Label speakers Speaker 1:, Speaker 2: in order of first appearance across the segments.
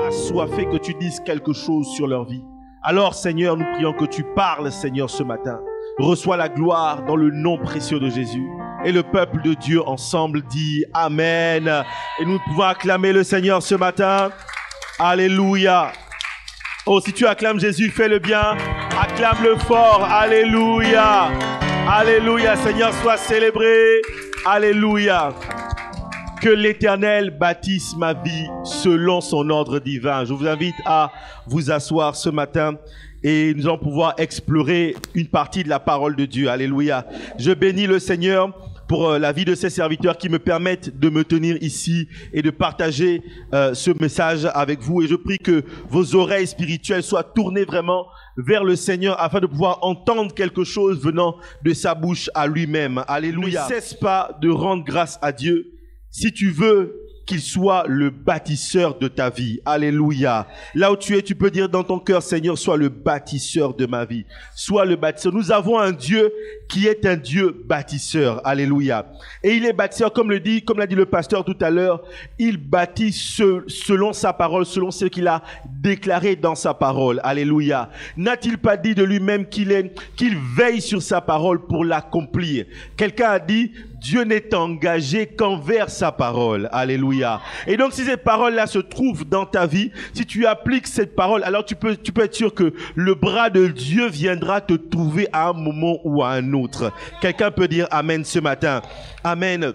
Speaker 1: assoiffés, que tu dises quelque chose sur leur vie. Alors, Seigneur, nous prions que tu parles, Seigneur, ce matin. Reçois la gloire dans le nom précieux de Jésus. Et le peuple de Dieu ensemble dit Amen. Et nous pouvons acclamer le Seigneur ce matin. Alléluia. Oh, si tu acclames Jésus, fais-le bien. Acclame-le fort. Alléluia. Alléluia. Seigneur, sois célébré. Alléluia. Que l'Éternel bâtisse ma vie selon son ordre divin. Je vous invite à vous asseoir ce matin et nous allons pouvoir explorer une partie de la parole de Dieu. Alléluia. Je bénis le Seigneur pour la vie de ses serviteurs qui me permettent de me tenir ici et de partager ce message avec vous. Et je prie que vos oreilles spirituelles soient tournées vraiment vers le Seigneur afin de pouvoir entendre quelque chose venant de sa bouche à lui-même. Alléluia. Ne cesse pas de rendre grâce à Dieu si tu veux qu'il soit le bâtisseur de ta vie. Alléluia. Là où tu es, tu peux dire dans ton cœur, Seigneur, sois le bâtisseur de ma vie. Sois le bâtisseur. Nous avons un Dieu qui est un Dieu bâtisseur. Alléluia. Et il est bâtisseur, comme l'a dit le pasteur tout à l'heure, il bâtit selon sa parole, selon ce qu'il a déclaré dans sa parole. Alléluia. N'a-t-il pas dit de lui-même qu'il veille sur sa parole pour l'accomplir? Quelqu'un a dit, Dieu n'est engagé qu'envers sa parole. Alléluia. Et donc, si ces paroles-là se trouvent dans ta vie, si tu appliques cette parole, alors tu peux être sûr que le bras de Dieu viendra te trouver à un moment ou à un autre. Quelqu'un peut dire Amen ce matin. Amen.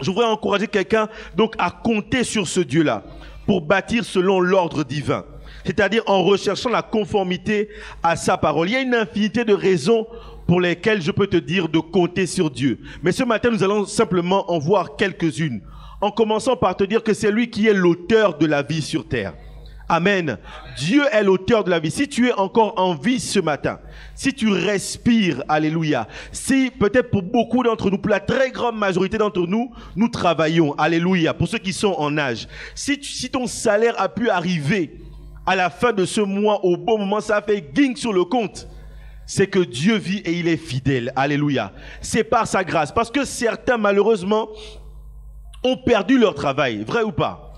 Speaker 1: Je voudrais encourager quelqu'un donc à compter sur ce Dieu-là pour bâtir selon l'ordre divin. C'est-à-dire en recherchant la conformité à sa parole. Il y a une infinité de raisons pour lesquelles je peux te dire de compter sur Dieu. Mais ce matin, nous allons simplement en voir quelques-unes. En commençant par te dire que c'est lui qui est l'auteur de la vie sur terre. Amen. Dieu est l'auteur de la vie. Si tu es encore en vie ce matin, si tu respires, alléluia, si peut-être pour beaucoup d'entre nous, pour la très grande majorité d'entre nous, nous travaillons, alléluia, pour ceux qui sont en âge. Si ton salaire a pu arriver à la fin de ce mois, au bon moment, ça a fait ging sur le compte. C'est que Dieu vit et il est fidèle. Alléluia. C'est par sa grâce. Parce que certains, malheureusement, ont perdu leur travail. Vrai ou pas?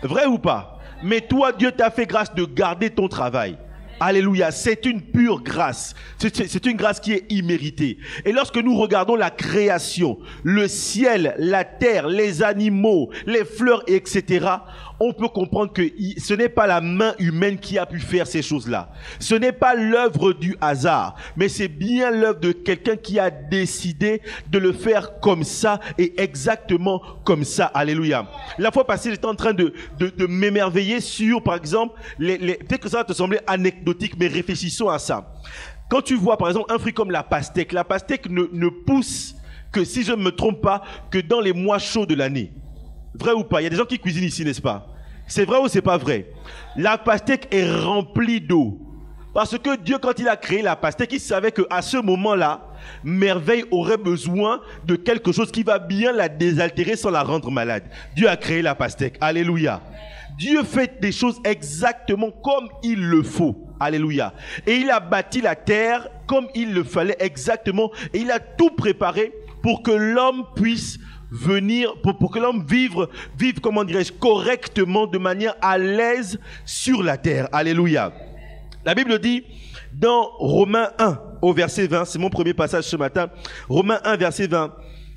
Speaker 1: Vrai ou pas? Mais toi, Dieu t'a fait grâce de garder ton travail. Alléluia. C'est une pure grâce. C'est une grâce qui est imméritée. Et lorsque nous regardons la création, le ciel, la terre, les animaux, les fleurs, etc., on peut comprendre que ce n'est pas la main humaine qui a pu faire ces choses-là. Ce n'est pas l'œuvre du hasard, mais c'est bien l'œuvre de quelqu'un qui a décidé de le faire comme ça et exactement comme ça. Alléluia. La fois passée, j'étais en train de m'émerveiller sur, par exemple, peut-être que ça va te sembler anecdotique, mais réfléchissons à ça. Quand tu vois, par exemple, un fruit comme la pastèque ne pousse que, si je ne me trompe pas, que dans les mois chauds de l'année. Vrai ou pas? Il y a des gens qui cuisinent ici, n'est-ce pas? C'est vrai ou c'est pas vrai? La pastèque est remplie d'eau. Parce que Dieu, quand il a créé la pastèque, il savait qu'à ce moment-là, Merveille aurait besoin de quelque chose qui va bien la désaltérer sans la rendre malade. Dieu a créé la pastèque. Alléluia. Dieu fait des choses exactement comme il le faut. Alléluia. Et il a bâti la terre comme il le fallait exactement. Et il a tout préparé pour que l'homme puisse venir, pour que l'homme vive, comment dirais-je, correctement, de manière à l'aise sur la terre. Alléluia. La Bible dit dans Romains 1 au verset 20, c'est mon premier passage ce matin, Romains 1 verset 20,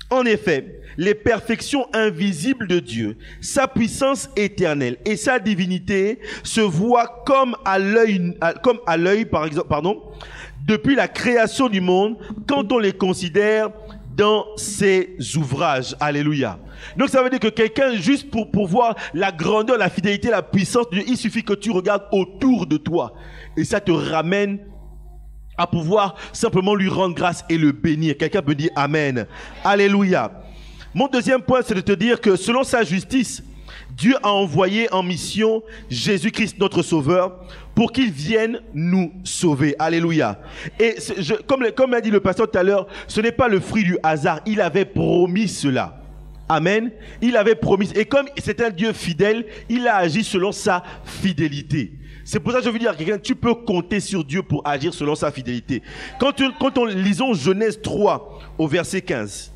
Speaker 1: en effet, les perfections invisibles de Dieu, sa puissance éternelle et sa divinité se voient comme à l'œil, par exemple, depuis la création du monde, quand on les considère dans ses ouvrages. Alléluia. Donc ça veut dire que quelqu'un, juste pour voir la grandeur, la fidélité, la puissance de Dieu, il suffit que tu regardes autour de toi. Et ça te ramène à pouvoir simplement lui rendre grâce et le bénir. Quelqu'un peut dire Amen. Alléluia. Mon deuxième point, c'est de te dire que selon sa justice, Dieu a envoyé en mission Jésus-Christ, notre Sauveur, pour qu'il vienne nous sauver. Alléluia. Et comme l'a dit le pasteur tout à l'heure, ce n'est pas le fruit du hasard. Il avait promis cela. Amen. Il avait promis. Et comme c'est un Dieu fidèle, il a agi selon sa fidélité. C'est pour ça que je veux dire à quelqu'un, tu peux compter sur Dieu pour agir selon sa fidélité. Quand on lisons Genèse 3 au verset 15,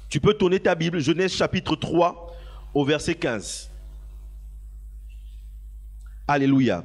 Speaker 1: tu peux tourner ta Bible, Genèse chapitre 3 au verset 15. Alléluia.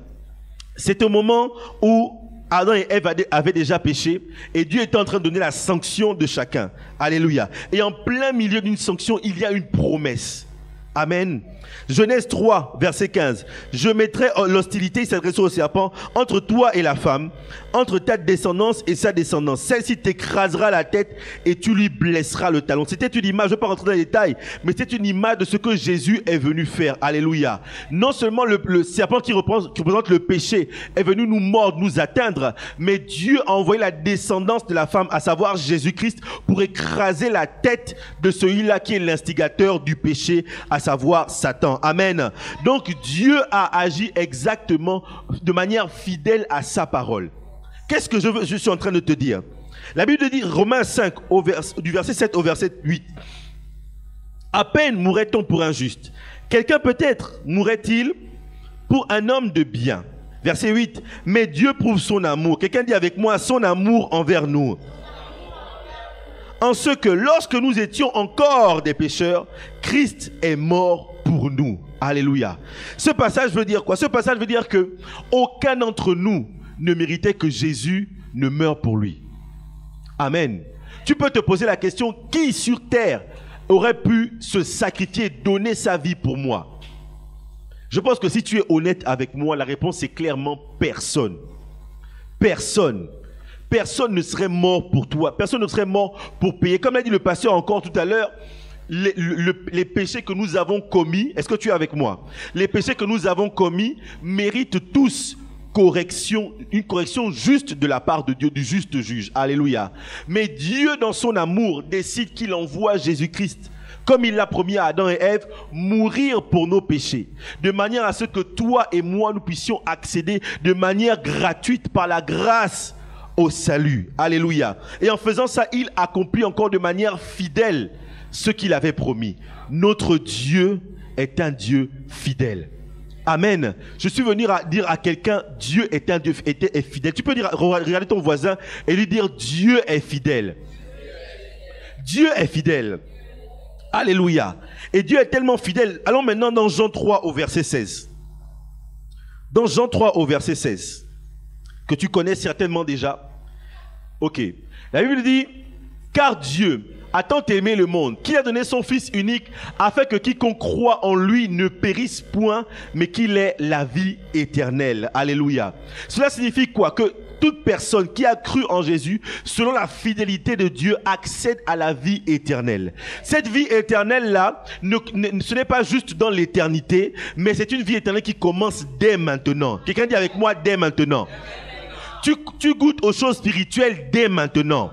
Speaker 1: C'est au moment où Adam et Ève avaient déjà péché et Dieu était en train de donner la sanction de chacun. Alléluia. Et en plein milieu d'une sanction, il y a une promesse. Amen. Genèse 3, verset 15. Je mettrai l'hostilité, il s'adresse au serpent, entre toi et la femme, entre ta descendance et sa descendance. Celle-ci t'écrasera la tête et tu lui blesseras le talon. C'était une image, je ne vais pas rentrer dans les détails, mais c'était une image de ce que Jésus est venu faire. Alléluia. Non seulement le serpent qui représente le péché est venu nous mordre, nous atteindre, mais Dieu a envoyé la descendance de la femme, à savoir Jésus-Christ, pour écraser la tête de celui-là qui est l'instigateur du péché, à savoir Satan. Amen. Donc Dieu a agi exactement de manière fidèle à sa parole. Qu'est-ce que je suis en train de te dire? La Bible dit, Romains 5, du verset 7 au verset 8. À peine mourrait-on pour un juste. Quelqu'un peut-être mourrait-il pour un homme de bien. Verset 8. Mais Dieu prouve son amour. Quelqu'un dit avec moi, son amour envers nous. En ce que lorsque nous étions encore des pécheurs, Christ est mort pour nous. Alléluia. Ce passage veut dire quoi? Ce passage veut dire que aucun d'entre nous ne méritait que Jésus ne meure pour lui. Amen. Tu peux te poser la question, qui sur terre aurait pu se sacrifier, donner sa vie pour moi? Je pense que si tu es honnête avec moi, la réponse est clairement personne. Personne. Personne ne serait mort pour toi. Personne ne serait mort pour payer. Comme l'a dit le pasteur encore tout à l'heure, les péchés que nous avons commis, est-ce que tu es avec moi? Les péchés que nous avons commis méritent tous correction, une correction juste de la part de Dieu, du juste juge. Alléluia. Mais Dieu, dans son amour, décide qu'il envoie Jésus-Christ, comme il l'a promis à Adam et Ève, mourir pour nos péchés, de manière à ce que toi et moi, nous puissions accéder de manière gratuite par la grâce au salut. Alléluia. Et en faisant ça, il accomplit encore de manière fidèle ce qu'il avait promis. Notre Dieu est un Dieu fidèle. Amen. Je suis venu dire à quelqu'un, Dieu est un Dieu est fidèle. Tu peux dire, regarder ton voisin et lui dire, Dieu est fidèle. Dieu est fidèle. Alléluia. Et Dieu est tellement fidèle. Allons maintenant dans Jean 3 au verset 16. Dans Jean 3 au verset 16, que tu connais certainement déjà. Ok. La Bible dit, car Dieu a tant aimé le monde, qu'il a donné son Fils unique, afin que quiconque croit en lui ne périsse point, mais qu'il ait la vie éternelle. Alléluia. Cela signifie quoi? Que toute personne qui a cru en Jésus, selon la fidélité de Dieu, accède à la vie éternelle. Cette vie éternelle-là, ce n'est pas juste dans l'éternité, mais c'est une vie éternelle qui commence dès maintenant. Quelqu'un dit avec moi, dès maintenant. Tu goûtes aux choses spirituelles dès maintenant.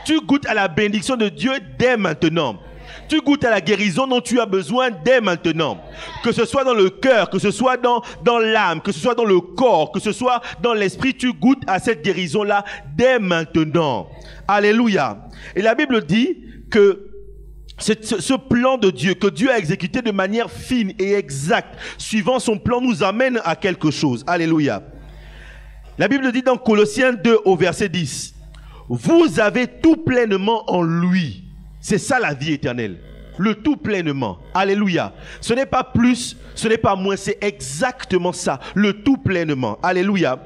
Speaker 1: Tu goûtes à la bénédiction de Dieu dès maintenant. Tu goûtes à la guérison dont tu as besoin dès maintenant. Que ce soit dans le cœur, que ce soit dans l'âme, que ce soit dans le corps, que ce soit dans l'esprit, tu goûtes à cette guérison-là dès maintenant. Alléluia. Et la Bible dit que ce plan de Dieu, que Dieu a exécuté de manière fine et exacte, suivant son plan, nous amène à quelque chose. Alléluia. La Bible dit dans Colossiens 2 au verset 10, vous avez tout pleinement en lui. C'est ça la vie éternelle. Le tout pleinement. Alléluia. Ce n'est pas plus, ce n'est pas moins, c'est exactement ça. Le tout pleinement. Alléluia.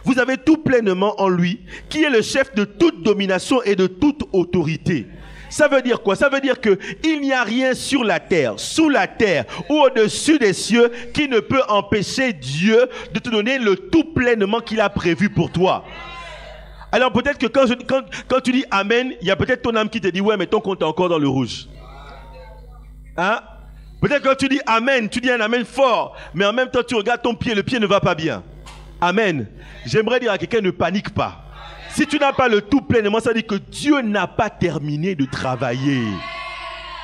Speaker 1: Vous avez tout pleinement en lui, qui est le chef de toute domination et de toute autorité. Ça veut dire quoi? Ça veut dire qu'il n'y a rien sur la terre, sous la terre ou au-dessus des cieux qui ne peut empêcher Dieu de te donner le tout pleinement qu'il a prévu pour toi. Alors peut-être que quand tu dis Amen, il y a peut-être ton âme qui te dit ouais mais ton compte est encore dans le rouge. Hein? Peut-être que quand tu dis Amen, tu dis un Amen fort, mais en même temps tu regardes ton pied, le pied ne va pas bien. Amen. J'aimerais dire à quelqu'un, ne panique pas. Si tu n'as pas le tout pleinement, ça veut dire que Dieu n'a pas terminé de travailler.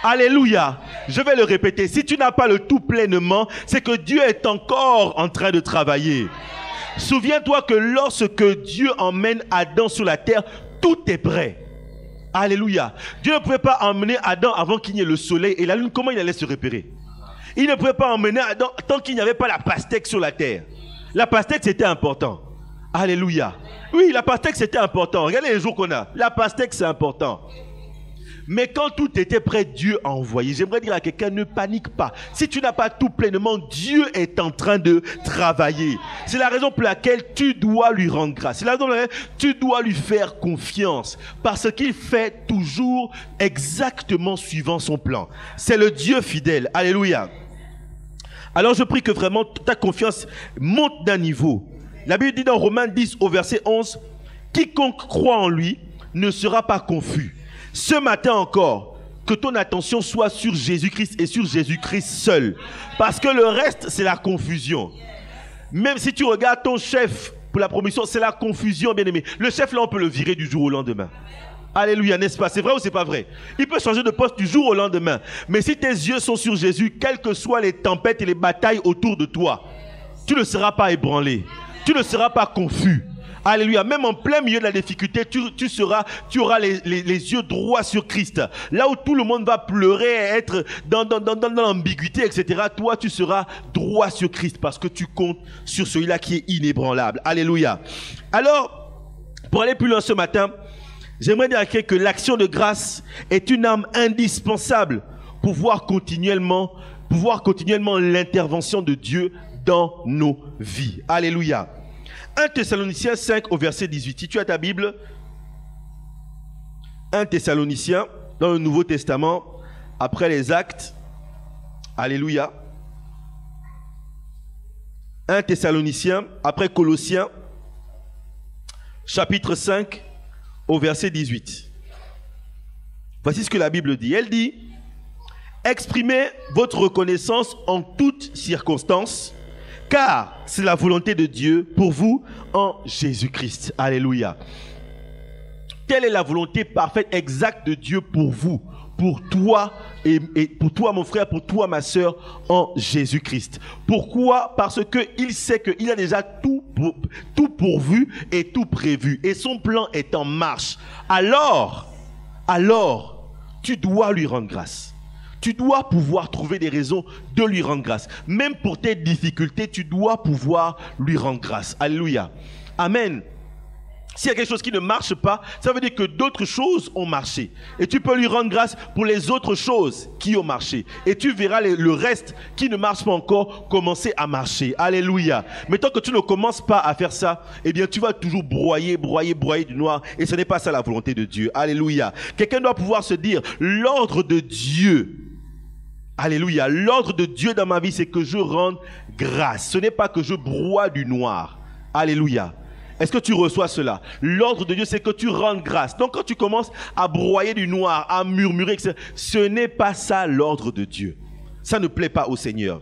Speaker 1: Alléluia. Je vais le répéter. Si tu n'as pas le tout pleinement, c'est que Dieu est encore en train de travailler. Souviens-toi que lorsque Dieu emmène Adam sur la terre, tout est prêt. Alléluia. Dieu ne pouvait pas emmener Adam avant qu'il n'y ait le soleil et la lune. Comment il allait se repérer? Il ne pouvait pas emmener Adam tant qu'il n'y avait pas la pastèque sur la terre. La pastèque, c'était important. Alléluia. Oui, la pastèque, c'était important. Regardez les jours qu'on a. La pastèque, c'est important. Mais quand tout était prêt, Dieu a envoyé. J'aimerais dire à quelqu'un, ne panique pas. Si tu n'as pas tout pleinement, Dieu est en train de travailler. C'est la raison pour laquelle tu dois lui rendre grâce. C'est la raison pour laquelle tu dois lui faire confiance. Parce qu'il fait toujours exactement suivant son plan. C'est le Dieu fidèle. Alléluia. Alors je prie que vraiment ta confiance monte d'un niveau. La Bible dit dans Romains 10 au verset 11, « Quiconque croit en lui ne sera pas confus. » Ce matin encore, que ton attention soit sur Jésus-Christ et sur Jésus-Christ seul. Parce que le reste, c'est la confusion. Même si tu regardes ton chef pour la promotion, c'est la confusion, bien-aimé. Le chef, là, on peut le virer du jour au lendemain. Alléluia, n'est-ce pas? C'est vrai ou c'est pas vrai? Il peut changer de poste du jour au lendemain. Mais si tes yeux sont sur Jésus, quelles que soient les tempêtes et les batailles autour de toi, tu ne seras pas ébranlé. Tu ne seras pas confus. Alléluia. Même en plein milieu de la difficulté, tu auras les yeux droits sur Christ. Là où tout le monde va pleurer et être dans l'ambiguïté, etc. Toi, tu seras droit sur Christ parce que tu comptes sur celui-là qui est inébranlable. Alléluia. Alors, pour aller plus loin ce matin, j'aimerais dire à quelqu'un que l'action de grâce est une arme indispensable pour voir continuellement l'intervention de Dieu dans nos vies. Alléluia. 1 Thessaloniciens 5 au verset 18. Si tu as ta Bible, 1 Thessaloniciens dans le Nouveau Testament, après les Actes. Alléluia. 1 Thessaloniciens, après Colossiens, chapitre 5 au verset 18. Voici ce que la Bible dit. Elle dit, « Exprimez votre reconnaissance en toutes circonstances, car c'est la volonté de Dieu pour vous en Jésus-Christ. » Alléluia. Telle est la volonté parfaite, exacte de Dieu pour vous, pour toi et pour toi mon frère, pour toi ma soeur en Jésus-Christ. Pourquoi? Parce qu'il sait qu'il a déjà tout pourvu et tout prévu. Et son plan est en marche. Alors, tu dois lui rendre grâce. Tu dois pouvoir trouver des raisons de lui rendre grâce. Même pour tes difficultés, tu dois pouvoir lui rendre grâce. Alléluia. Amen. S'il y a quelque chose qui ne marche pas, ça veut dire que d'autres choses ont marché. Et tu peux lui rendre grâce pour les autres choses qui ont marché. Et tu verras le reste qui ne marche pas encore commencer à marcher. Alléluia. Mais tant que tu ne commences pas à faire ça, eh bien tu vas toujours broyer du noir. Et ce n'est pas ça la volonté de Dieu. Alléluia. Quelqu'un doit pouvoir se dire, l'ordre de Dieu. Alléluia. L'ordre de Dieu dans ma vie, c'est que je rende grâce. Ce n'est pas que je broie du noir. Alléluia. Est-ce que tu reçois cela? L'ordre de Dieu, c'est que tu rendes grâce. Donc quand tu commences à broyer du noir, à murmurer, etc., ce n'est pas ça l'ordre de Dieu. Ça ne plaît pas au Seigneur.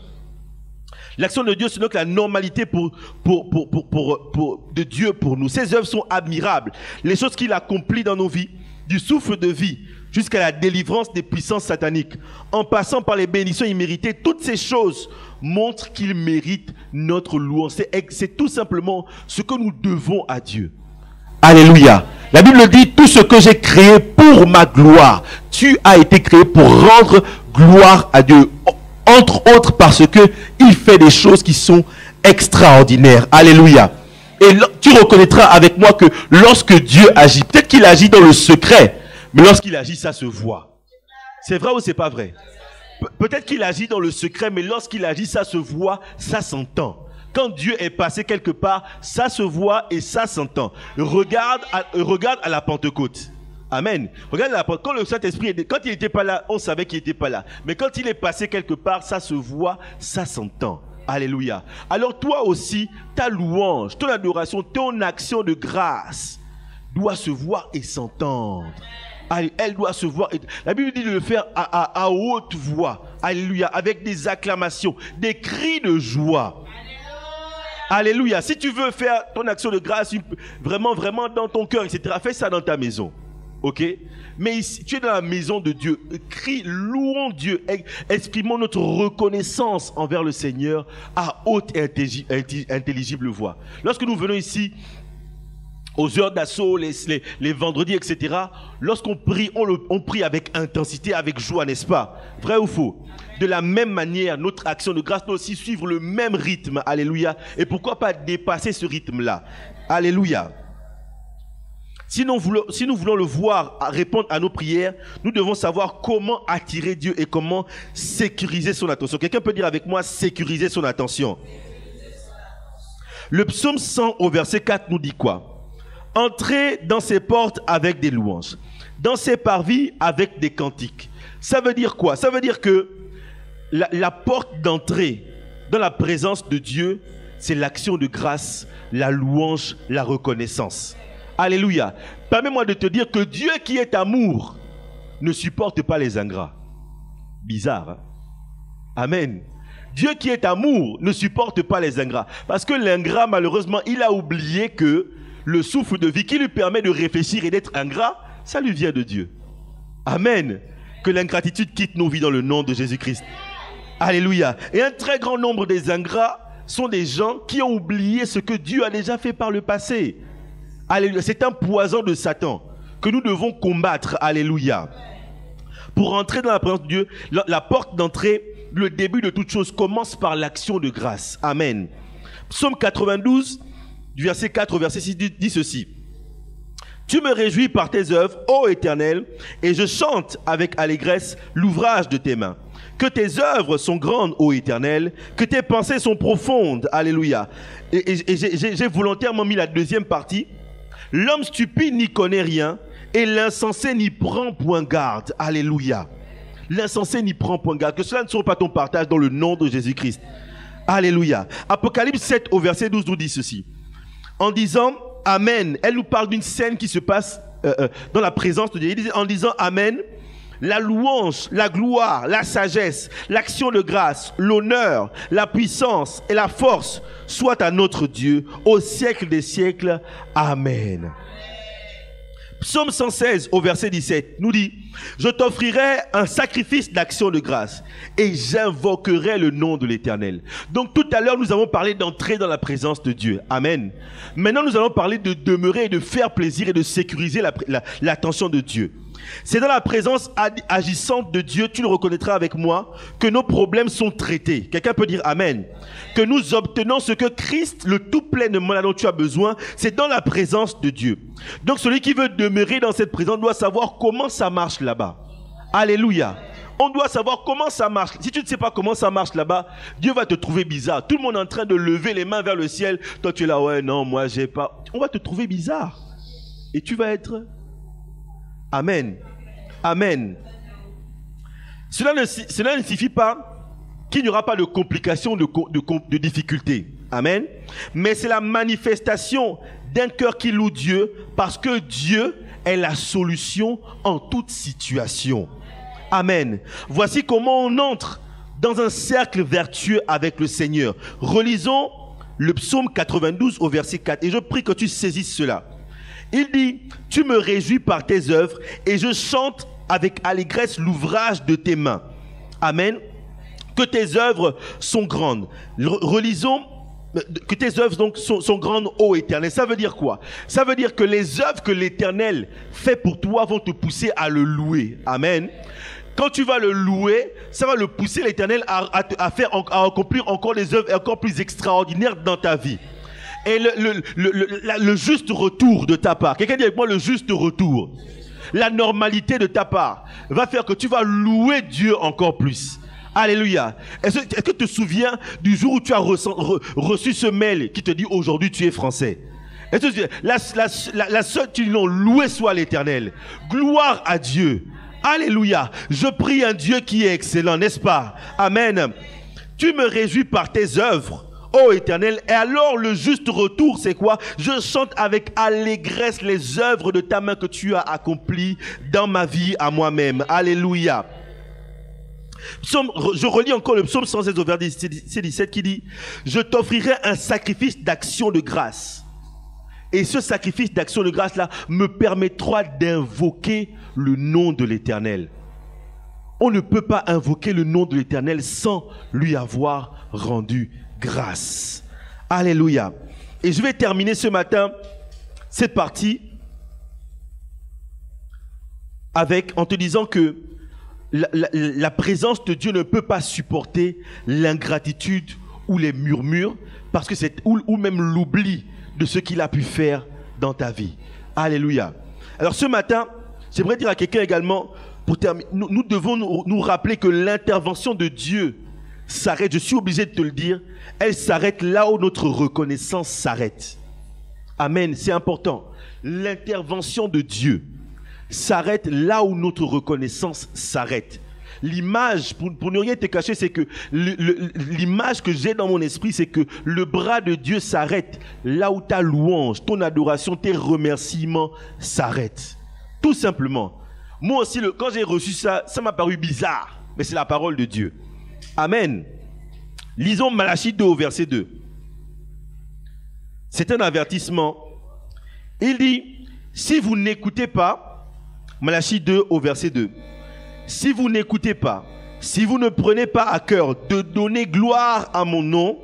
Speaker 1: L'action de Dieu, c'est donc la normalité de Dieu pour nous. Ses œuvres sont admirables. Les choses qu'il accomplit dans nos vies, du souffle de vie jusqu'à la délivrance des puissances sataniques, en passant par les bénédictions imméritées, toutes ces choses montrent qu'il mérite notre louange. C'est tout simplement ce que nous devons à Dieu. Alléluia. La Bible dit, tout ce que j'ai créé pour ma gloire, tu as été créé pour rendre gloire à Dieu. Entre autres parce que il fait des choses qui sont extraordinaires. Alléluia. Et tu reconnaîtras avec moi que lorsque Dieu agit, peut-être qu'il agit dans le secret, mais lorsqu'il agit, ça se voit. C'est vrai ou c'est pas vrai? Peut-être qu'il agit dans le secret, mais lorsqu'il agit, ça se voit, ça s'entend. Quand Dieu est passé quelque part, ça se voit et ça s'entend. Regarde à la Pentecôte. Amen. Regarde à la Pentecôte. Quand le Saint-Esprit, quand il n'était pas là, on savait qu'il n'était pas là. Mais quand il est passé quelque part, ça se voit, ça s'entend. Alléluia. Alors toi aussi, ta louange, ton adoration, ton action de grâce doit se voir et s'entendre. Elle doit se voir. La Bible dit de le faire à haute voix. Alléluia. Avec des acclamations, des cris de joie. Alléluia. Si tu veux faire ton action de grâce vraiment dans ton cœur, etc., fais ça dans ta maison. Ok? Mais ici, tu es dans la maison de Dieu. Crie, louons Dieu. Exprimons notre reconnaissance envers le Seigneur à haute et intelligible voix. Lorsque nous venons ici, aux heures d'assaut, les vendredis, etc. Lorsqu'on prie, on prie avec intensité, avec joie, n'est-ce pas? Vrai ou faux? De la même manière, notre action de grâce doit aussi suivre le même rythme. Alléluia. Et pourquoi pas dépasser ce rythme-là? Alléluia. Si nous voulons le voir répondre à nos prières, nous devons savoir comment attirer Dieu et comment sécuriser son attention. Quelqu'un peut dire avec moi, sécuriser son attention. Le psaume 100 au verset 4 nous dit quoi? Entrez dans ses portes avec des louanges, dans ses parvis avec des cantiques. Ça veut dire quoi? Ça veut dire que la porte d'entrée dans la présence de Dieu, c'est l'action de grâce, la louange, la reconnaissance. Alléluia. Permets-moi de te dire que Dieu qui est amour ne supporte pas les ingrats. Bizarre, hein? Amen. Dieu qui est amour ne supporte pas les ingrats. Parce que l'ingrat, malheureusement, il a oublié que le souffle de vie qui lui permet de réfléchir et d'être ingrat, ça lui vient de Dieu. Amen. Que l'ingratitude quitte nos vies dans le nom de Jésus-Christ. Alléluia. Et un très grand nombre des ingrats sont des gens qui ont oublié ce que Dieu a déjà fait par le passé. Alléluia. C'est un poison de Satan que nous devons combattre. Alléluia. Pour entrer dans la présence de Dieu, la porte d'entrée, le début de toute chose commence par l'action de grâce. Amen. Psaume 92, du verset 4 au verset 6, dit ceci. Tu me réjouis par tes œuvres, ô Éternel, et je chante avec allégresse l'ouvrage de tes mains. Que tes œuvres sont grandes, ô Éternel, que tes pensées sont profondes. Alléluia. Et j'ai volontairement mis la deuxième partie. L'homme stupide n'y connaît rien et l'insensé n'y prend point garde. Alléluia. L'insensé n'y prend point garde. Que cela ne soit pas ton partage dans le nom de Jésus-Christ. Alléluia. Apocalypse 7 au verset 12 nous dit ceci. En disant Amen, elle nous parle d'une scène qui se passe dans la présence de Dieu. En disant Amen, la louange, la gloire, la sagesse, l'action de grâce, l'honneur, la puissance et la force soient à notre Dieu au siècle des siècles. Amen. Psaume 116 au verset 17 nous dit « Je t'offrirai un sacrifice d'action de grâce et j'invoquerai le nom de l'Éternel. » Donc tout à l'heure nous avons parlé d'entrer dans la présence de Dieu. Amen. Maintenant nous allons parler de demeurer et de faire plaisir et de sécuriser l'attention de Dieu. C'est dans la présence agissante de Dieu, tu le reconnaîtras avec moi, que nos problèmes sont traités. Quelqu'un peut dire Amen. Que nous obtenons ce que Christ, le tout pleinement dont tu as besoin, c'est dans la présence de Dieu. Donc celui qui veut demeurer dans cette présence doit savoir comment ça marche là-bas. Alléluia. On doit savoir comment ça marche. Si tu ne sais pas comment ça marche là-bas, Dieu va te trouver bizarre. Tout le monde est en train de lever les mains vers le ciel. Toi tu es là, ouais, non, moi j'ai pas. On va te trouver bizarre. Et tu vas être... Amen. Amen. Cela ne signifie pas qu'il n'y aura pas de complications, de difficultés. Amen. Mais c'est la manifestation d'un cœur qui loue Dieu parce que Dieu est la solution en toute situation. Amen. Voici comment on entre dans un cercle vertueux avec le Seigneur. Relisons le psaume 92 au verset 4 et je prie que tu saisisses cela. Il dit, tu me réjouis par tes œuvres et je chante avec allégresse l'ouvrage de tes mains. Amen. Que tes œuvres sont grandes. Relisons, que tes œuvres donc sont grandes, ô Éternel. Ça veut dire quoi? Ça veut dire que les œuvres que l'Éternel fait pour toi vont te pousser à le louer. Amen. Quand tu vas le louer, ça va le pousser l'Éternel à accomplir encore des œuvres encore plus extraordinaires dans ta vie. Et le juste retour de ta part. Quelqu'un dit avec moi le juste retour. La normalité de ta part va faire que tu vas louer Dieu encore plus. Alléluia. Est-ce que tu te souviens du jour où tu as reçu ce mail qui te dit aujourd'hui tu es français? Est-ce que la seule tu l'as loué soit l'Éternel. Gloire à Dieu. Alléluia. Je prie un Dieu qui est excellent, n'est-ce pas? Amen. Tu me réjouis par tes œuvres, ô Éternel, et alors le juste retour, c'est quoi? Je chante avec allégresse les œuvres de ta main que tu as accomplies dans ma vie à moi-même. Alléluia. Je relis encore le psaume 116 au verset 17 qui dit « Je t'offrirai un sacrifice d'action de grâce. » Et ce sacrifice d'action de grâce-là me permettra d'invoquer le nom de l'Éternel. On ne peut pas invoquer le nom de l'Éternel sans lui avoir rendu grâce. Alléluia. Et je vais terminer ce matin cette partie en te disant que la présence de Dieu ne peut pas supporter l'ingratitude ou les murmures parce que ou même l'oubli de ce qu'il a pu faire dans ta vie. Alléluia. Alors ce matin, j'aimerais dire à quelqu'un également, pour terminer, nous devons nous rappeler que l'intervention de Dieu s'arrête, je suis obligé de te le dire, elle s'arrête là où notre reconnaissance s'arrête. Amen, c'est important. L'intervention de Dieu s'arrête là où notre reconnaissance s'arrête. L'image, pour ne rien te cacher, c'est que l'image que j'ai dans mon esprit, c'est que le bras de Dieu s'arrête là où ta louange, ton adoration, tes remerciements s'arrêtent. Tout simplement. Moi aussi, quand j'ai reçu ça, ça m'a paru bizarre, mais c'est la parole de Dieu. Amen. Lisons Malachie 2 au verset 2. C'est un avertissement. Il dit, si vous n'écoutez pas, Malachie 2 au verset 2, si vous n'écoutez pas, si vous ne prenez pas à cœur de donner gloire à mon nom,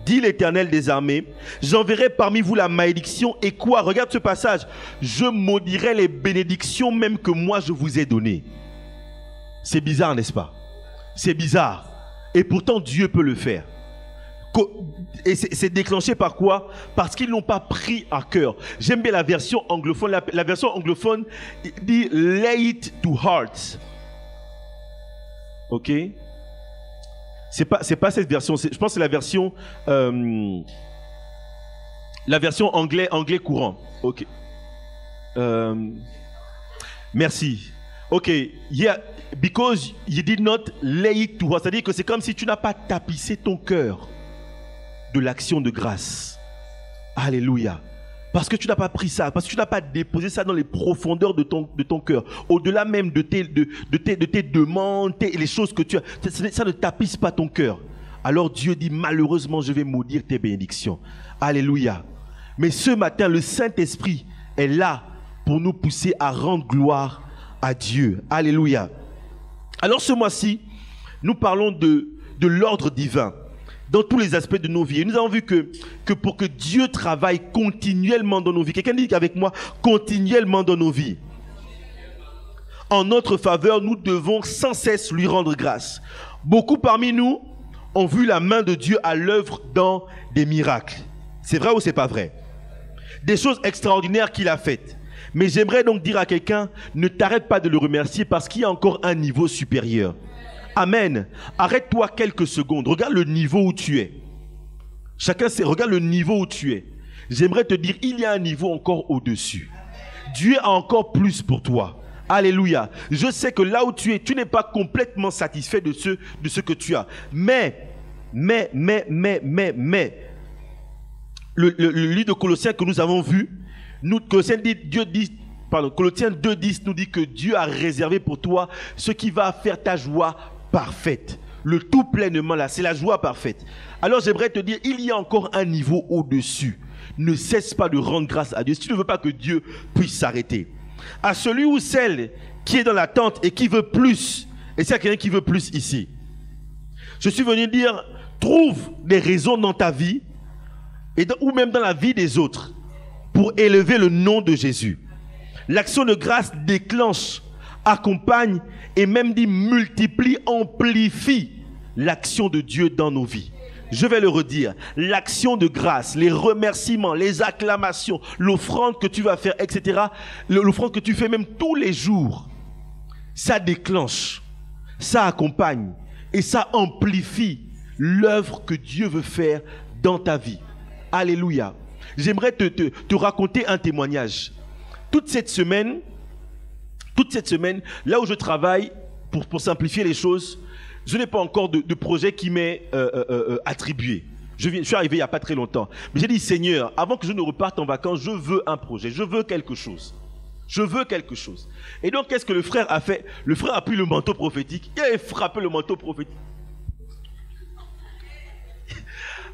Speaker 1: dit l'Éternel des armées, j'enverrai parmi vous la malédiction et quoi? Regarde ce passage. Je maudirai les bénédictions même que moi je vous ai données. C'est bizarre, n'est-ce pas? C'est bizarre. Et pourtant Dieu peut le faire. Et c'est déclenché par quoi? Parce qu'ils n'ont pas pris à cœur. J'aime bien la version anglophone. La version anglophone dit lay it to heart. Ok? C'est pas cette version. Je pense que c'est la version anglais courant. Ok. Merci. Ok. Yeah. Because you did not lay it to heart. C'est-à-dire que c'est comme si tu n'as pas tapissé ton cœur de l'action de grâce. Alléluia. Parce que tu n'as pas pris ça, parce que tu n'as pas déposé ça dans les profondeurs de ton cœur, au-delà même de tes demandes, les choses que tu as, ça ne tapisse pas ton cœur. Alors Dieu dit, malheureusement, je vais maudire tes bénédictions. Alléluia. Mais ce matin, le Saint-Esprit est là pour nous pousser à rendre gloire à Dieu. Alléluia. Alors ce mois-ci, nous parlons de l'ordre divin dans tous les aspects de nos vies. Et nous avons vu que pour que Dieu travaille continuellement dans nos vies, quelqu'un dit avec moi, continuellement dans nos vies, en notre faveur, nous devons sans cesse lui rendre grâce. Beaucoup parmi nous ont vu la main de Dieu à l'œuvre dans des miracles. C'est vrai ou c'est pas vrai? Des choses extraordinaires qu'il a faites. Mais j'aimerais donc dire à quelqu'un, ne t'arrête pas de le remercier parce qu'il y a encore un niveau supérieur. Amen. Arrête-toi quelques secondes. Regarde le niveau où tu es. Chacun sait, regarde le niveau où tu es. J'aimerais te dire, il y a un niveau encore au-dessus. Dieu a encore plus pour toi. Alléluia. Je sais que là où tu es, tu n'es pas complètement satisfait de ce que tu as. Mais, le livre de Colossiens que nous avons vu, Colossiens 2:10 nous dit que Dieu a réservé pour toi ce qui va faire ta joie parfaite. Le tout pleinement là, c'est la joie parfaite. Alors j'aimerais te dire, il y a encore un niveau au-dessus. Ne cesse pas de rendre grâce à Dieu si tu ne veux pas que Dieu puisse s'arrêter. À celui ou celle qui est dans l'attente et qui veut plus, et s'il y a quelqu'un qui veut plus ici, je suis venu dire, trouve des raisons dans ta vie ou même dans la vie des autres pour élever le nom de Jésus. L'action de grâce déclenche, accompagne et même dit multiplie, amplifie l'action de Dieu dans nos vies. Je vais le redire, l'action de grâce, les remerciements, les acclamations, l'offrande que tu vas faire, etc. L'offrande que tu fais même tous les jours, ça déclenche, ça accompagne et ça amplifie l'œuvre que Dieu veut faire dans ta vie. Alléluia. J'aimerais te raconter un témoignage. Toute cette semaine, là où je travaille pour simplifier les choses, je n'ai pas encore de projet qui m'est attribué. Je suis arrivé il n'y a pas très longtemps. Mais j'ai dit, Seigneur, avant que je ne reparte en vacances, je veux un projet, je veux quelque chose. Je veux quelque chose. Et donc, qu'est-ce que le frère a fait? Le frère a pris le manteau prophétique et a frappé le manteau prophétique.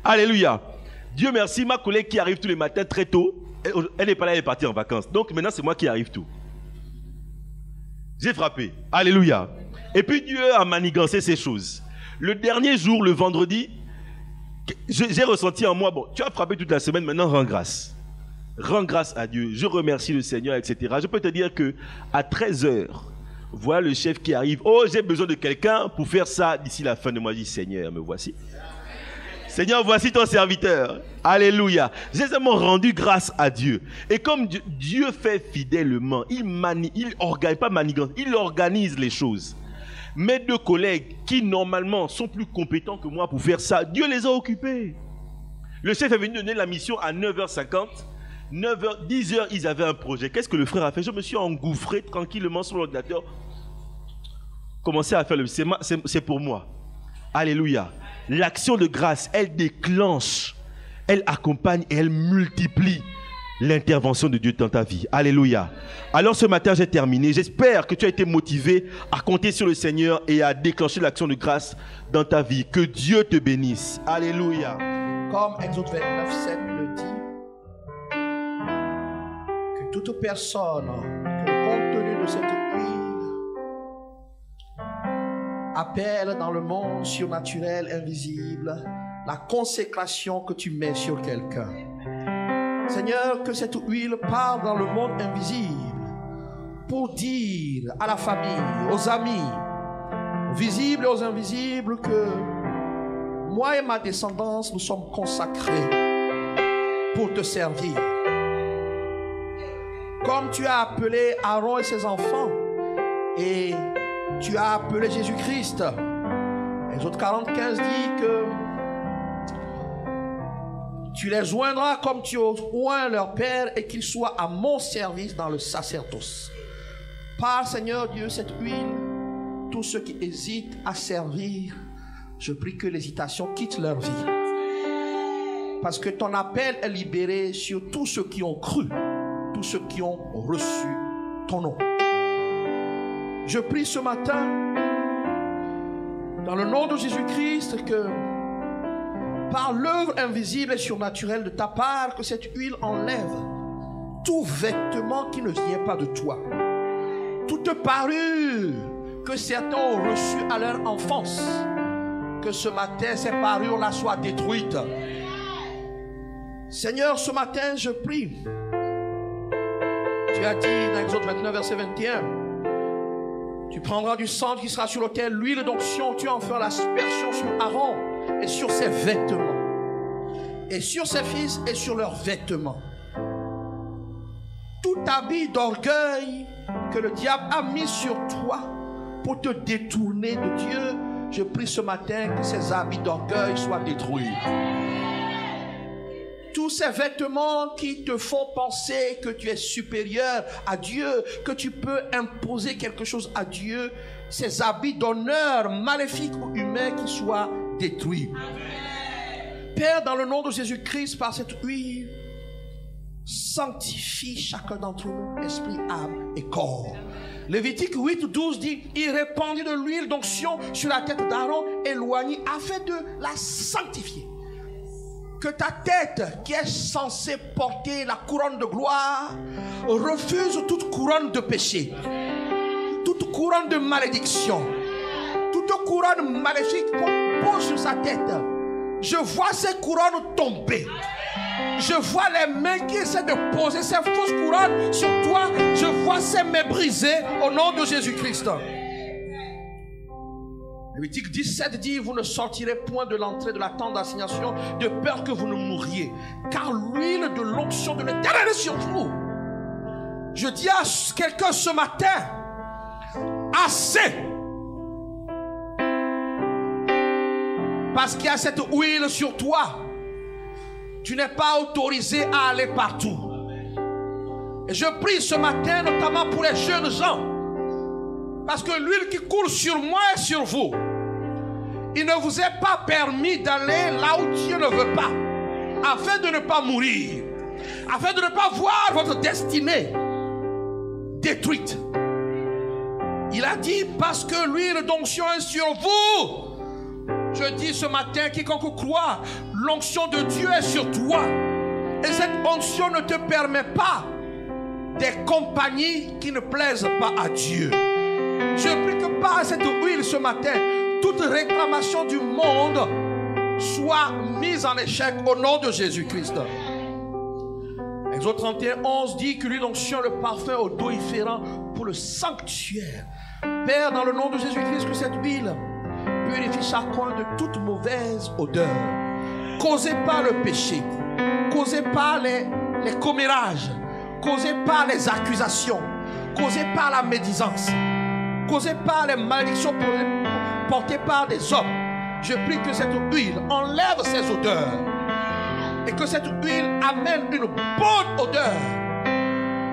Speaker 1: Alléluia. Dieu merci, ma collègue qui arrive tous les matins très tôt, elle n'est pas là, elle est partie en vacances. Donc maintenant, c'est moi qui arrive tôt. J'ai frappé. Alléluia. Et puis Dieu a manigancé ces choses. Le dernier jour, le vendredi, j'ai ressenti en moi, bon, tu as frappé toute la semaine, maintenant rends grâce. Rends grâce à Dieu. Je remercie le Seigneur, etc. Je peux te dire qu'à 13h, voilà le chef qui arrive. Oh, j'ai besoin de quelqu'un pour faire ça d'ici la fin de mois. Je dis, Seigneur, me voici. Seigneur, voici ton serviteur. Alléluia. J'ai seulement rendu grâce à Dieu. Et comme Dieu fait fidèlement, il organise les choses. Mes deux collègues qui normalement sont plus compétents que moi pour faire ça, Dieu les a occupés. Le chef est venu donner la mission à 9h50. 9h, 10h, ils avaient un projet. Qu'est-ce que le frère a fait? Je me suis engouffré tranquillement sur l'ordinateur. Commencez à faire c'est pour moi. Alléluia. L'action de grâce, elle déclenche, elle accompagne et elle multiplie l'intervention de Dieu dans ta vie. Alléluia. Alors ce matin, j'ai terminé. J'espère que tu as été motivé à compter sur le Seigneur et à déclencher l'action de grâce dans ta vie. Que Dieu te bénisse. Alléluia.
Speaker 2: Comme Exode 29:7 le dit, que toute personne que le contenu de cette huile appelle dans le monde surnaturel, invisible, la consécration que tu mets sur quelqu'un. Seigneur, que cette huile parle dans le monde invisible pour dire à la famille, aux amis, aux visibles et aux invisibles que moi et ma descendance, nous sommes consacrés pour te servir. Comme tu as appelé Aaron et ses enfants et tu as appelé Jésus-Christ. Exode 40:15 dit que tu les joindras comme tu oins leur Père et qu'ils soient à mon service dans le sacerdoce. Par Seigneur Dieu, cette huile, tous ceux qui hésitent à servir, je prie que l'hésitation quitte leur vie. Parce que ton appel est libéré sur tous ceux qui ont cru, tous ceux qui ont reçu ton nom. Je prie ce matin, dans le nom de Jésus-Christ, que par l'œuvre invisible et surnaturelle de ta part, que cette huile enlève tout vêtement qui ne vient pas de toi. Toute parure que certains ont reçue à leur enfance, que ce matin ces parures-là soient détruites. Seigneur, ce matin je prie. Tu as dit dans Exode 29, verset 21, tu prendras du sang qui sera sur l'autel, l'huile d'onction, tu en feras l'aspersion sur Aaron et sur ses vêtements, et sur ses fils et sur leurs vêtements. Tout habit d'orgueil que le diable a mis sur toi pour te détourner de Dieu, je prie ce matin que ces habits d'orgueil soient détruits. Tous ces vêtements qui te font penser que tu es supérieur à Dieu, que tu peux imposer quelque chose à Dieu, ces habits d'honneur maléfiques ou humains qui soient détruits. Père, dans le nom de Jésus-Christ, par cette huile, sanctifie chacun d'entre nous, esprit, âme et corps. Lévitique 8:12 dit, il répandit de l'huile d'onction sur la tête d'Aaron et l'oignit afin de la sanctifier. Que ta tête, qui est censée porter la couronne de gloire, refuse toute couronne de péché, toute couronne de malédiction, toute couronne maléfique qu'on pose sur sa tête. Je vois ces couronnes tomber. Je vois les mains qui essaient de poser ces fausses couronnes sur toi. Je vois ces mains brisées au nom de Jésus-Christ. Lévitique 17 dit, vous ne sortirez point de l'entrée de la tente d'assignation de peur que vous ne mouriez, car l'huile de l'onction de l'Éternel est sur vous. Je dis à quelqu'un ce matin, assez. Parce qu'il y a cette huile sur toi, tu n'es pas autorisé à aller partout. Et je prie ce matin notamment pour les jeunes gens, parce que l'huile qui coule sur moi et sur vous, il ne vous est pas permis d'aller là où Dieu ne veut pas, afin de ne pas mourir, afin de ne pas voir votre destinée détruite. Il a dit, parce que l'huile d'onction est sur vous. Je dis ce matin, quiconque croit, l'onction de Dieu est sur toi. Et cette onction ne te permet pas des compagnies qui ne plaisent pas à Dieu. Je prie que par cette huile ce matin, toute réclamation du monde soit mise en échec au nom de Jésus-Christ. Exode 31:11 dit que l'huile d'onction est le parfum odoriférant pour le sanctuaire. Père, dans le nom de Jésus-Christ, que cette huile purifie chacun de toute mauvaise odeur. causée par le péché, causée par les commérages, causée par les accusations, causée par la médisance, causée par les malédictions portées par des hommes. Je prie que cette huile enlève ces odeurs et que cette huile amène une bonne odeur.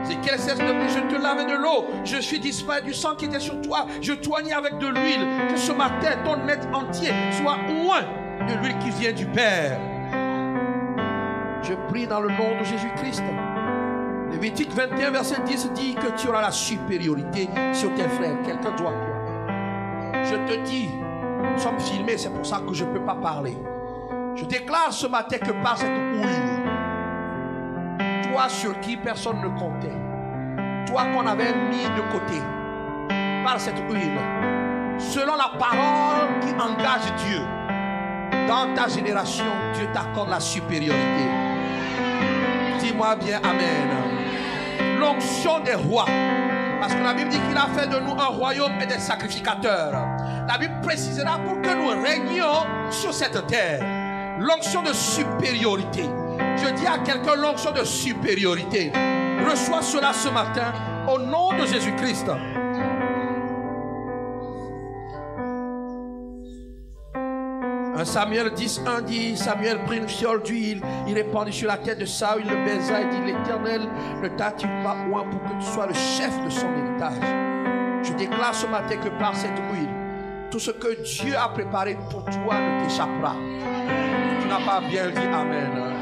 Speaker 2: Ézéchiel 16, je te lavais de l'eau, je suis disparu du sang qui était sur toi, je t'oignais avec de l'huile, que ce matin ton être entier soit oint de l'huile qui vient du Père. Je prie dans le nom de Jésus-Christ. Lévitique 21 verset 10 dit que tu auras la supériorité sur tes frères. Quelqu'un doit croire. Je te dis, nous sommes filmés, c'est pour ça que je ne peux pas parler. Je déclare ce matin que par cette huile, toi sur qui personne ne comptait, toi qu'on avait mis de côté, par cette huile, selon la parole qui engage Dieu, dans ta génération, Dieu t'accorde la supériorité. Dis-moi bien Amen. L'onction des rois, parce que la Bible dit qu'il a fait de nous un royaume et des sacrificateurs. La Bible précisera pour que nous régnions sur cette terre. L'onction de supériorité. Je dis à quelqu'un l'onction de supériorité. Reçois cela ce matin au nom de Jésus-Christ. 1 Samuel 10:1 dit, Samuel prit une fiole d'huile, il répandit sur la tête de Saül, il le baisa et dit, l'Éternel ne t'a-t-il pas oint pour que tu sois le chef de son héritage? Je déclare ce matin que par cette huile, tout ce que Dieu a préparé pour toi ne t'échappera. Tu n'as pas bien dit Amen.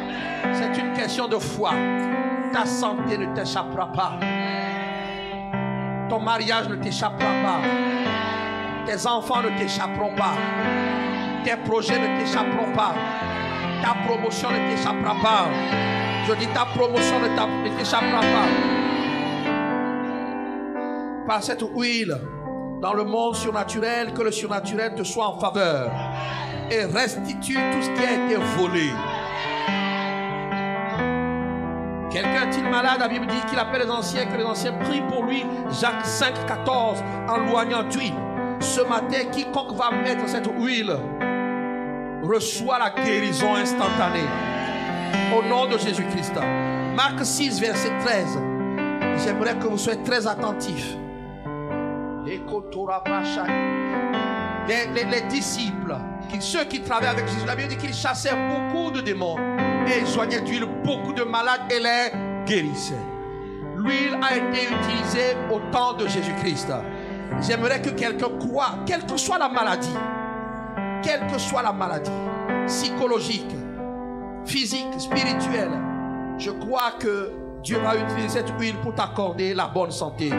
Speaker 2: C'est une question de foi. Ta santé ne t'échappera pas. Ton mariage ne t'échappera pas. Tes enfants ne t'échapperont pas. Tes projets ne t'échapperont pas. Ta promotion ne t'échappera pas. Je dis ta promotion ne t'échappera pas. Par cette huile, dans le monde surnaturel, que le surnaturel te soit en faveur et restitue tout ce qui a été volé. Quelqu'un est-il malade? La Bible dit qu'il appelle les anciens, que les anciens prient pour lui. Jacques 5:14, en loignant d'huile. Ce matin, quiconque va mettre cette huile reçoit la guérison instantanée. Au nom de Jésus-Christ. Marc 6, verset 13. J'aimerais que vous soyez très attentifs. Les disciples, ceux qui travaillaient avec Jésus, la Bible dit qu'ils chassaient beaucoup de démons et ils soignaient d'huile beaucoup de malades et les guérissaient. L'huile a été utilisée au temps de Jésus-Christ. J'aimerais que quelqu'un croie, quelle que soit la maladie, psychologique, physique, spirituelle, je crois que Dieu va utiliser cette huile pour t'accorder la bonne santé.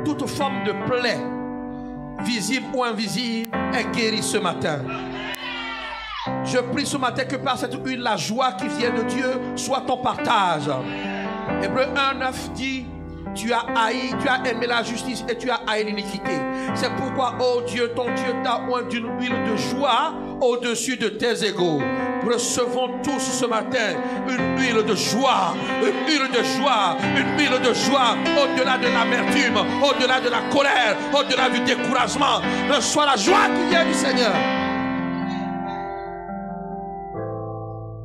Speaker 2: Toute forme de plaie, visible ou invisible, est guérie ce matin. Je prie ce matin que par cette huile, la joie qui vient de Dieu soit ton partage. Hébreux 1:9 dit, tu as aimé la justice et tu as haï l'iniquité. C'est pourquoi, oh Dieu, ton Dieu t'a oint d'une huile de joie au-dessus de tes égaux. Recevons tous ce matin une huile de joie, une huile de joie, une huile de joie au-delà de l'amertume, au-delà de la colère, au-delà du découragement. Reçois la joie qui vient du Seigneur.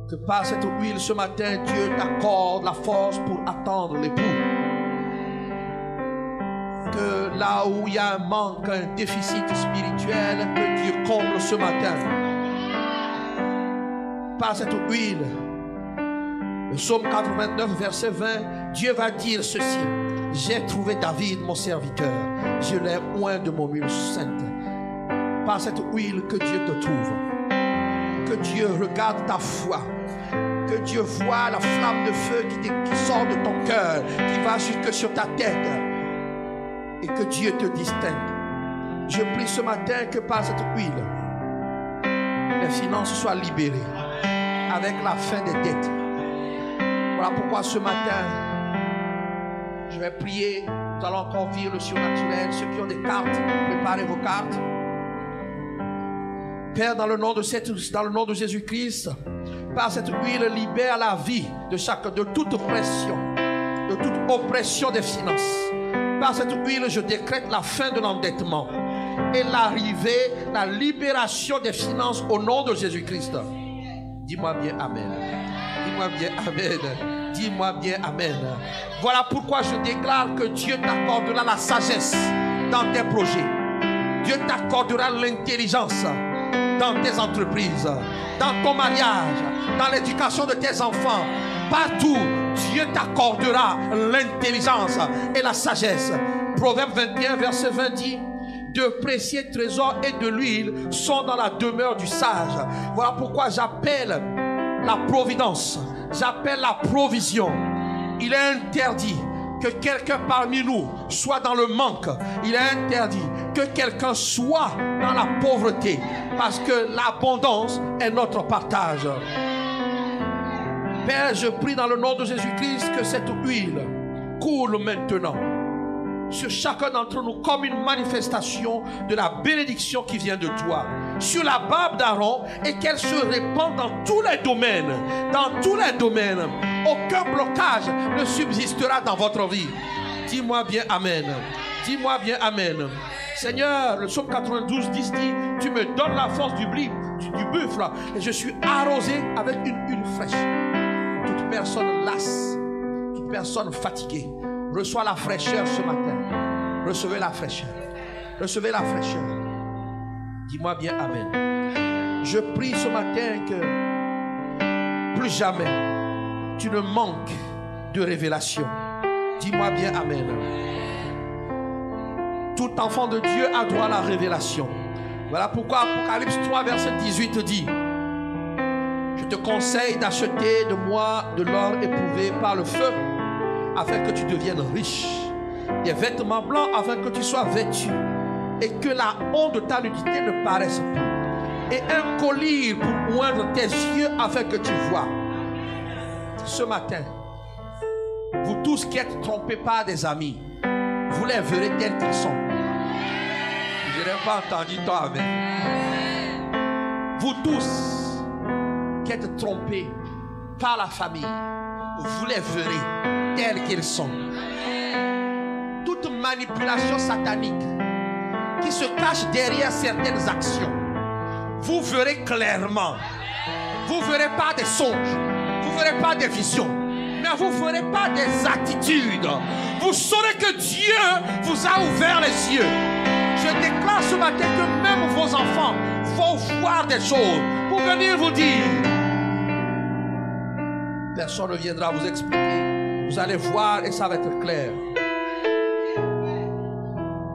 Speaker 2: Que par cette huile ce matin, Dieu t'accorde la force pour attendre l'époux. Que là où il y a un manque, un déficit spirituel, que Dieu comble ce matin. Par cette huile, le psaume 89, verset 20, Dieu va dire ceci: j'ai trouvé David, mon serviteur, je l'ai oint de mon huile sainte. Par cette huile, que Dieu te trouve, que Dieu regarde ta foi, que Dieu voit la flamme de feu qui sort de ton cœur, qui va jusque sur ta tête, et que Dieu te distingue. Je prie ce matin que par cette huile, les finances soient libérées avec la fin des dettes. Voilà pourquoi ce matin, je vais prier. Nous allons encore vivre le surnaturel. Ceux qui ont des cartes, préparez vos cartes. Père, dans le nom de Jésus-Christ, par cette huile, libère la vie de toute oppression des finances. Par cette huile, je décrète la fin de l'endettement et la libération des finances au nom de Jésus-Christ. Dis-moi bien Amen. Dis-moi bien Amen. Dis-moi bien Amen. Voilà pourquoi je déclare que Dieu t'accordera la sagesse dans tes projets. Dieu t'accordera l'intelligence dans tes entreprises, dans ton mariage, dans l'éducation de tes enfants. Partout, Dieu t'accordera l'intelligence et la sagesse. Proverbe 21, verset 20 dit: de précieux trésors et de l'huile sont dans la demeure du sage. Voilà pourquoi j'appelle la providence, j'appelle la provision. Il est interdit que quelqu'un parmi nous soit dans le manque. Il est interdit que quelqu'un soit dans la pauvreté, parce que l'abondance est notre partage. Père, je prie dans le nom de Jésus-Christ que cette huile coule maintenant sur chacun d'entre nous comme une manifestation de la bénédiction qui vient de toi, sur la barbe d'Aaron, et qu'elle se répande dans tous les domaines. Dans tous les domaines. Aucun blocage ne subsistera dans votre vie. Dis-moi bien Amen. Dis-moi bien Amen. Seigneur, le psaume 92 dit: tu me donnes la force du buffle, et je suis arrosé avec une huile fraîche. Toute personne lasse, toute personne fatiguée, reçois la fraîcheur ce matin. Recevez la fraîcheur. Recevez la fraîcheur. Dis-moi bien Amen. Je prie ce matin que plus jamais tu ne manques de révélation. Dis-moi bien Amen. Tout enfant de Dieu a droit à la révélation. Voilà pourquoi Apocalypse 3 verset 18 dit: je te conseille d'acheter de moi de l'or éprouvé par le feu, afin que tu deviennes riche, des vêtements blancs afin que tu sois vêtu, et que la honte de ta nudité ne paraisse plus, et un collier pour oindre tes yeux afin que tu vois. Ce matin, vous tous qui êtes trompés par des amis, vous les verrez tels qu'ils sont. Je n'ai pas entendu toi Amen. Vous tous qui êtes trompés par la famille, vous les verrez tels qu'ils sont. Toute manipulation satanique qui se cache derrière certaines actions, vous verrez clairement. Vous ne verrez pas des songes, vous ne verrez pas des visions, mais vous ne verrez pas des attitudes. Vous saurez que Dieu vous a ouvert les yeux. Je déclare ce matin que même vos enfants vont voir des choses pour venir vous dire. Personne ne viendra vous expliquer. Vous allez voir et ça va être clair.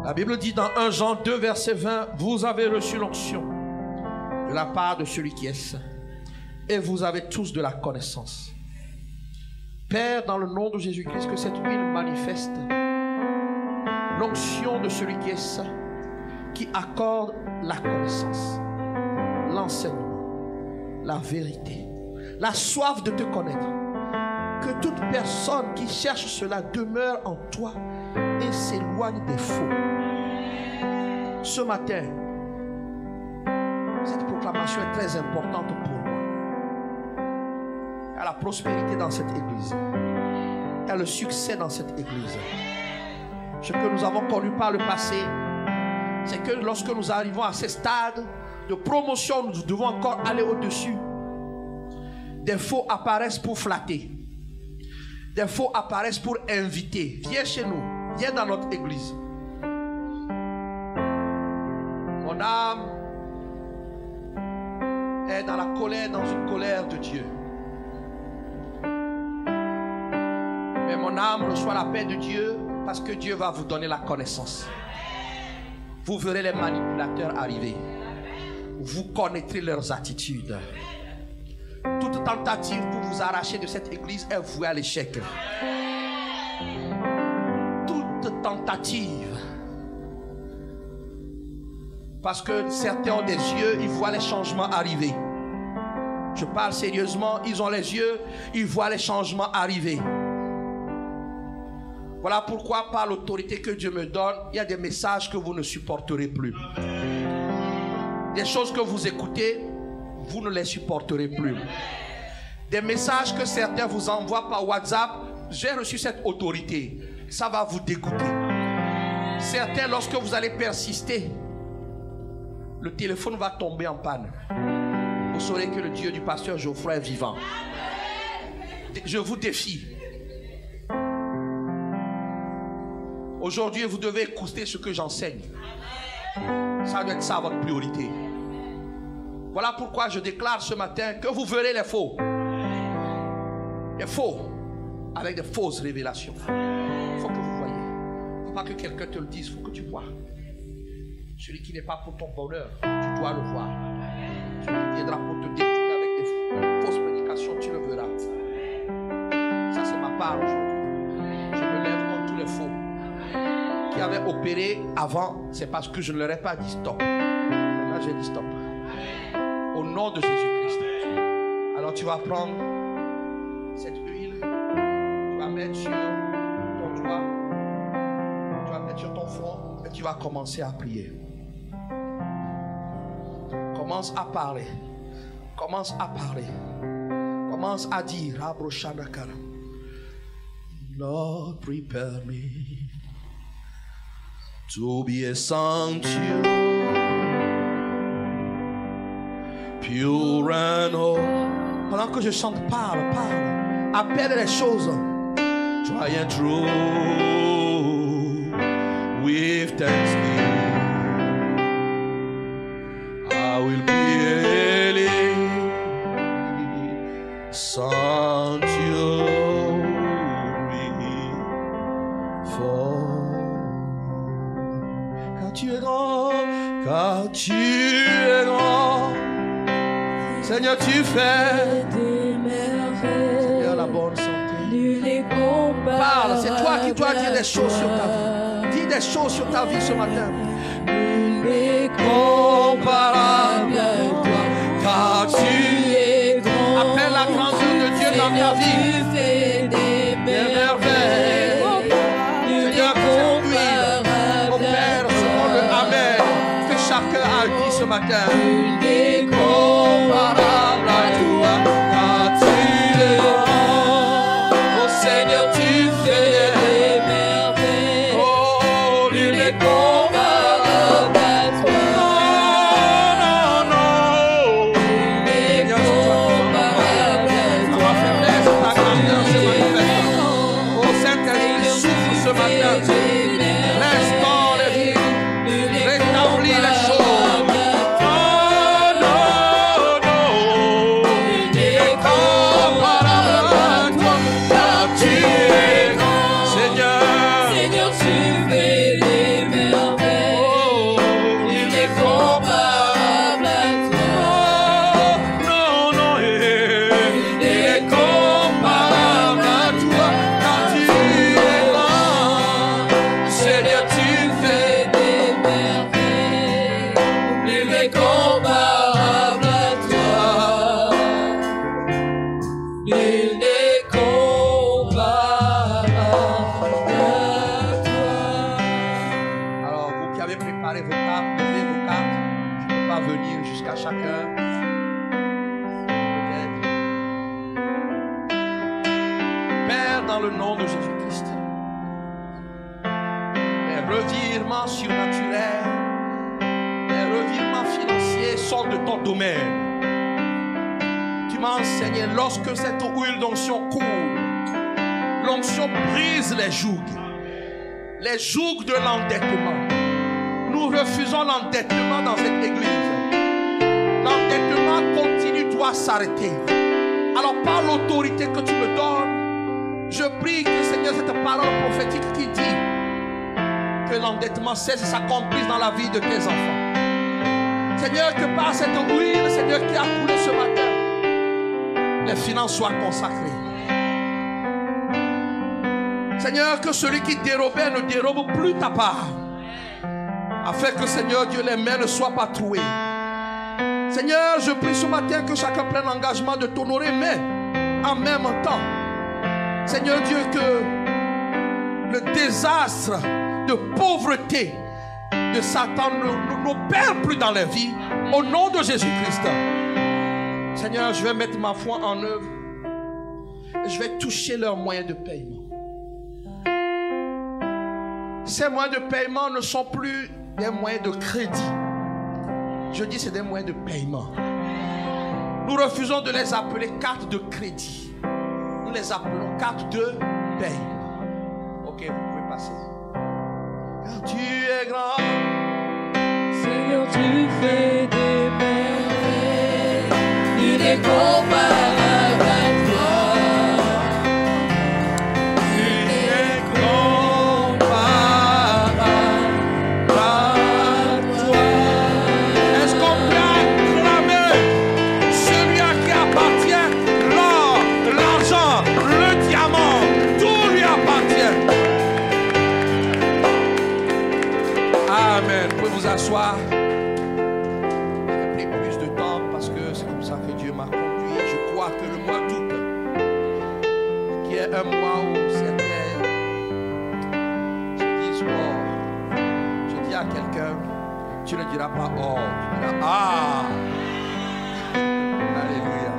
Speaker 2: La Bible dit dans 1 Jean 2 verset 20: vous avez reçu l'onction de la part de celui qui est saint, et vous avez tous de la connaissance. Père, dans le nom de Jésus-Christ, que cette huile manifeste l'onction de celui qui est saint, qui accorde la connaissance, l'enseignement, la vérité, la soif de te connaître. Que toute personne qui cherche cela demeure en toi et s'éloigne des faux. Ce matin, cette proclamation est très importante pour moi. Il y a la prospérité dans cette église. Il y a le succès dans cette église. Ce que nous avons connu par le passé, c'est que lorsque nous arrivons à ces stades de promotion, nous devons encore aller au-dessus. Des faux apparaissent pour flatter. Des faux apparaissent pour inviter. Viens chez nous, viens dans notre église. Mon âme est dans la colère, dans une colère de Dieu. Mais mon âme reçoit la paix de Dieu parce que Dieu va vous donner la connaissance. Vous verrez les manipulateurs arriver. Vous connaîtrez leurs attitudes. Toute tentative pour vous arracher de cette église est vouée à l'échec. Toute tentative. Parce que certains ont des yeux, ils voient les changements arriver. Je parle sérieusement, ils ont les yeux, ils voient les changements arriver. Voilà pourquoi, par l'autorité que Dieu me donne, il y a des messages que vous ne supporterez plus. Des choses que vous écoutez, vous ne les supporterez plus. Des messages que certains vous envoient par WhatsApp, j'ai reçu cette autorité, ça va vous dégoûter. Certains, lorsque vous allez persister, le téléphone va tomber en panne. vous saurez que le Dieu du pasteur Geoffroy est vivant. Je vous défie. Aujourd'hui, vous devez écouter ce que j'enseigne. Ça doit être ça votre priorité. Voilà pourquoi je déclare ce matin que vous verrez les faux. Les faux avec des fausses révélations. Il faut que vous voyez. Il ne faut pas que quelqu'un te le dise, il faut que tu vois. Celui qui n'est pas pour ton bonheur, tu dois le voir. Celui qui viendra pour te détruire avec des fausses prédications, tu le verras. Ça, c'est ma part aujourd'hui. Je me lève contre tous les faux qui avaient opéré avant. C'est parce que je ne leur ai pas dit stop. Maintenant, j'ai dit stop. Au nom de Jésus-Christ. Alors, tu vas prendre cette huile, tu vas mettre sur ton doigt, tu vas mettre sur ton front et tu vas commencer à prier. Commence à parler. Commence à parler. Commence à dire, Lord, prepare me to be a sanctuary, pure and holy. Pendant que je chante, parle. Appelle les choses. Try and true with thanksgiving. I will be a sanctuary for. Car tu es grand, Seigneur, tu fais
Speaker 3: des merveilles.
Speaker 2: Seigneur, la bonne santé.
Speaker 3: Nul n'est comparable.
Speaker 2: Parle, c'est toi qui dois dire des choses sur ta vie. Dis des choses sur ta vie ce matin.
Speaker 3: Nul n'est comparable à toi.
Speaker 2: Car tu
Speaker 3: es grand.
Speaker 2: appelles la grandeur de Dieu dans ta vie.
Speaker 3: Tu fais des merveilles. Nul n'est comparable.
Speaker 2: Mon Père, selon le Amen que chacun a dit ce matin.
Speaker 3: Nul n'est comparable à toi.
Speaker 2: Car tu es grand. Oh Seigneur, tu fais
Speaker 3: Des merveilles.
Speaker 2: oh,
Speaker 3: Nul n'est comparable à toi.
Speaker 2: non.
Speaker 3: Nul n'est comparable à
Speaker 2: Ta
Speaker 3: toi.
Speaker 2: faiblesse, ta grandeur se manifeste. Oh Saint-Esprit, souffle ce matin. Restaure les vies. Rétablis les choses. Lorsque cette huile d'onction coule, l'onction brise les jougs de l'endettement. Nous refusons l'endettement dans cette église. L'endettement continue, doit s'arrêter. Alors par l'autorité que tu me donnes, je prie que Seigneur, cette parole prophétique qui dit que l'endettement cesse et s'accomplisse dans la vie de tes enfants. Seigneur, que par cette huile, Seigneur, qui a coulé ce matin, les finances soient consacrées. Seigneur, que celui qui dérobait ne dérobe plus ta part. Afin que, Seigneur Dieu, les mains ne soient pas trouées. Seigneur, je prie ce matin que chacun prenne l'engagement de t'honorer, mais en même temps, Seigneur Dieu, que le désastre de pauvreté de Satan n'opère plus dans les vies. Au nom de Jésus-Christ. Seigneur, je vais mettre ma foi en œuvre et je vais toucher leurs moyens de paiement. Ces moyens de paiement ne sont plus des moyens de crédit. Je dis c'est des moyens de paiement. Nous refusons de les appeler cartes de crédit. Nous les appelons cartes de paye. Ok, vous pouvez passer. Car tu es grand.
Speaker 3: Seigneur, tu fais des merveilles. Tu n'es comparable à toi. Tu n'es comparable à toi.
Speaker 2: Est-ce qu'on peut acclamer celui à qui appartient l'or, l'argent, le diamant, tout lui appartient. Amen. Vous pouvez vous asseoir. J'ai pris plus de temps parce que c'est comme ça que Dieu m'a conduit. Je crois que le mois d'août, qui est un mois où certains se disent oh, je dis à quelqu'un, tu ne diras pas oh, tu diras ah. Alléluia.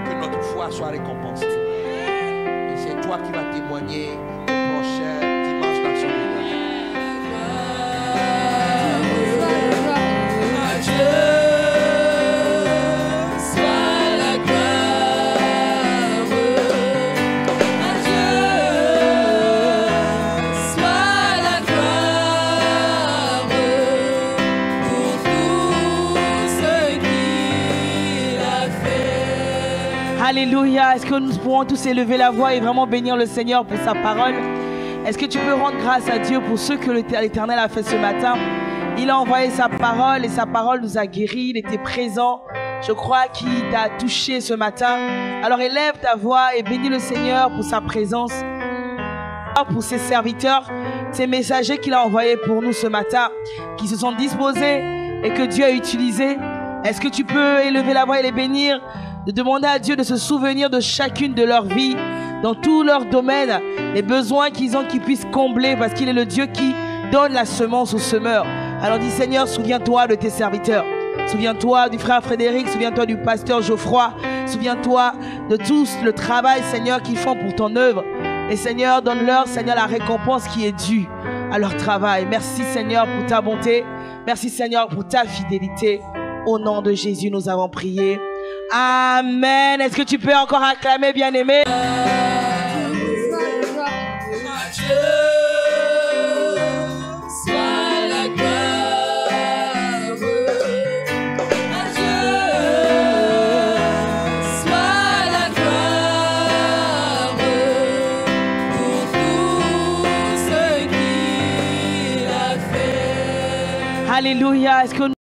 Speaker 2: Que notre foi soit récompensée. Et c'est toi qui vas témoigner au prochain dimanche d'action de grâce.
Speaker 4: Alléluia. Est-ce que nous pourrons tous élever la voix et vraiment bénir le Seigneur pour sa parole? Est-ce que tu peux rendre grâce à Dieu pour ce que l'Éternel a fait ce matin? Il a envoyé sa parole et sa parole nous a guéris. Il était présent. Je crois qu'il t'a touché ce matin. Alors élève ta voix et bénis le Seigneur pour sa présence, pour ses serviteurs, ces messagers qu'il a envoyés pour nous ce matin, qui se sont disposés et que Dieu a utilisés. Est-ce que tu peux élever la voix et les bénir? De demander à Dieu de se souvenir de chacune de leur vie, dans tous leurs domaines, les besoins qu'ils ont, qu'ils puissent combler, parce qu'il est le Dieu qui donne la semence au semeur. Alors dis Seigneur, souviens-toi de tes serviteurs. Souviens-toi du frère Frédéric, souviens-toi du pasteur Geoffroy, souviens-toi de tout le travail, Seigneur, qu'ils font pour ton œuvre. Et Seigneur, donne-leur, Seigneur, la récompense qui est due à leur travail. Merci Seigneur pour ta bonté. Merci Seigneur pour ta fidélité. Au nom de Jésus, nous avons prié. Amen. Est-ce que tu peux encore acclamer, bien-aimé? Alléluia. Est-ce que